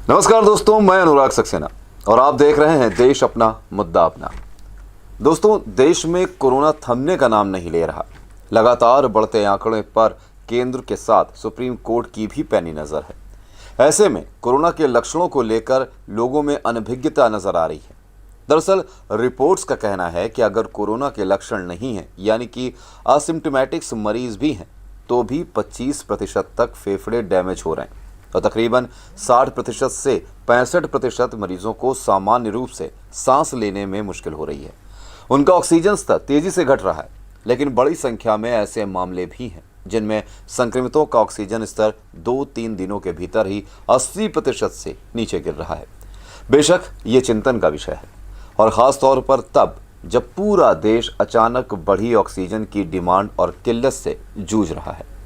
नमस्कार दोस्तों, मैं अनुराग सक्सेना और आप देख रहे हैं देश अपना मुद्दा अपना। दोस्तों, देश में कोरोना थमने का नाम नहीं ले रहा। लगातार बढ़ते आंकड़ों पर केंद्र के साथ सुप्रीम कोर्ट की भी पैनी नजर है। ऐसे में कोरोना के लक्षणों को लेकर लोगों में अनभिज्ञता नजर आ रही है। दरअसल रिपोर्ट्स का कहना है कि अगर कोरोना के लक्षण नहीं हैं, यानी कि असिम्टोमेटिक्स मरीज भी हैं, तो भी 25% तक फेफड़े डैमेज हो रहे हैं और तकरीबन 60% से 65% मरीजों को सामान्य रूप से सांस लेने में मुश्किल हो रही है। उनका ऑक्सीजन स्तर तेजी से घट रहा है, लेकिन बड़ी संख्या में ऐसे मामले भी हैं जिनमें संक्रमितों का ऑक्सीजन स्तर 2-3 दिनों के भीतर ही 80% से नीचे गिर रहा है। बेशक ये चिंतन का विषय है, और ख़ास तौर पर तब जब पूरा देश अचानक बढ़ी ऑक्सीजन की डिमांड और किल्लत से जूझ रहा है।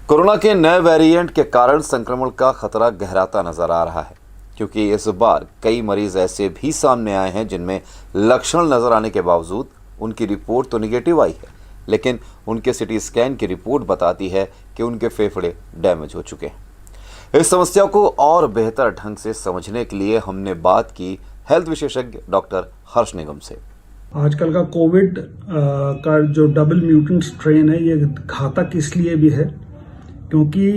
कोरोना के नए वेरिएंट के कारण संक्रमण का खतरा गहराता नजर आ रहा है, क्योंकि इस बार कई मरीज ऐसे भी सामने आए हैं जिनमें लक्षण नजर आने के बावजूद उनकी रिपोर्ट तो निगेटिव आई है, लेकिन उनके सिटी स्कैन की रिपोर्ट बताती है कि उनके फेफड़े डैमेज हो चुके हैं। इस समस्या को और बेहतर ढंग से समझने के लिए हमने बात की हेल्थ विशेषज्ञ डॉक्टर हर्ष निगम से। आजकल का कोविड का जो डबल म्यूटेंट स्ट्रेन है, ये घातक इसलिए भी है क्योंकि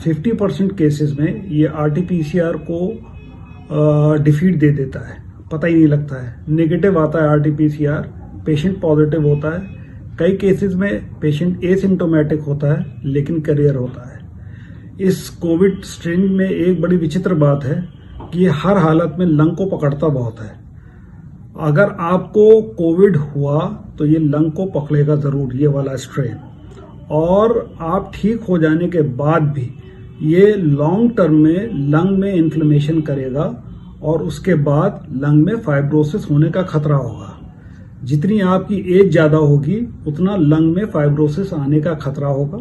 50% केसेस में ये आरटीपीसीआर को डिफीट दे देता है, पता ही नहीं लगता है। नेगेटिव आता है आरटीपीसीआर, पेशेंट पॉजिटिव होता है। कई केसेस में पेशेंट एसिम्टोमेटिक होता है लेकिन कैरियर होता है। इस कोविड स्ट्रेन में एक बड़ी विचित्र बात है कि ये हर हालत में लंग को पकड़ता बहुत है। अगर आपको कोविड हुआ तो ये लंग को पकड़ेगा जरूर, ये वाला स्ट्रेन, और आप ठीक हो जाने के बाद भी ये लॉन्ग टर्म में लंग में इन्फ्लेमेशन करेगा और उसके बाद लंग में फाइब्रोसिस होने का खतरा होगा। जितनी आपकी एज ज्यादा होगी उतना लंग में फाइब्रोसिस आने का खतरा होगा।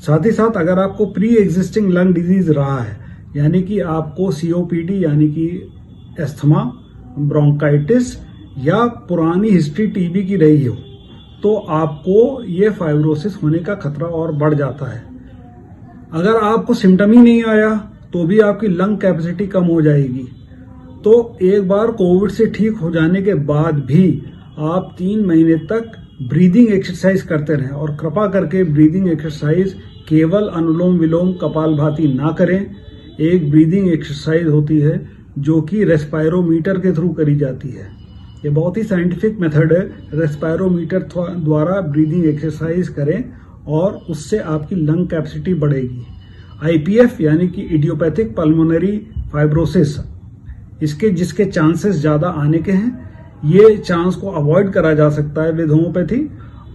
साथ ही साथ अगर आपको प्री एग्जिस्टिंग लंग डिजीज रहा है, यानी कि आपको सीओपीडी यानी कि एस्थमा, ब्रोंकाइटिस या पुरानी हिस्ट्री टीबी की रही हो, तो आपको ये फाइब्रोसिस होने का खतरा और बढ़ जाता है। अगर आपको सिम्टम ही नहीं आया तो भी आपकी लंग कैपेसिटी कम हो जाएगी। तो एक बार कोविड से ठीक हो जाने के बाद भी आप 3 महीने तक ब्रीदिंग एक्सरसाइज करते रहें, और कृपा करके ब्रीदिंग एक्सरसाइज केवल अनुलोम विलोम कपालभाति ना करें। एक ब्रीदिंग एक्सरसाइज होती है जो कि रेस्पायरोमीटर के थ्रू करी जाती है। ये बहुत ही साइंटिफिक मेथड है। रेस्पायरोमीटर द्वारा ब्रीदिंग एक्सरसाइज करें और उससे आपकी लंग कैपेसिटी बढ़ेगी। आईपीएफ यानी कि इडियोपैथिक पल्मोनरी फाइब्रोसिस, जिसके चांसेस ज़्यादा आने के हैं, ये चांस को अवॉइड करा जा सकता है विद होम्योपैथी।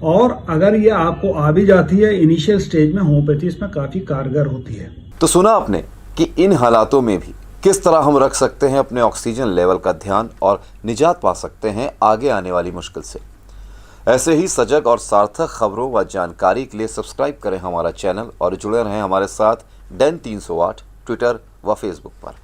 और अगर ये आपको आ भी जाती है इनिशियल स्टेज में, होम्योपैथी इसमें काफ़ी कारगर होती है। तो सुना आपने कि इन हालातों में भी किस तरह हम रख सकते हैं अपने ऑक्सीजन लेवल का ध्यान और निजात पा सकते हैं आगे आने वाली मुश्किल से। ऐसे ही सजग और सार्थक खबरों व जानकारी के लिए सब्सक्राइब करें हमारा चैनल और जुड़े रहें हमारे साथ DEN 308 ट्विटर व फेसबुक पर।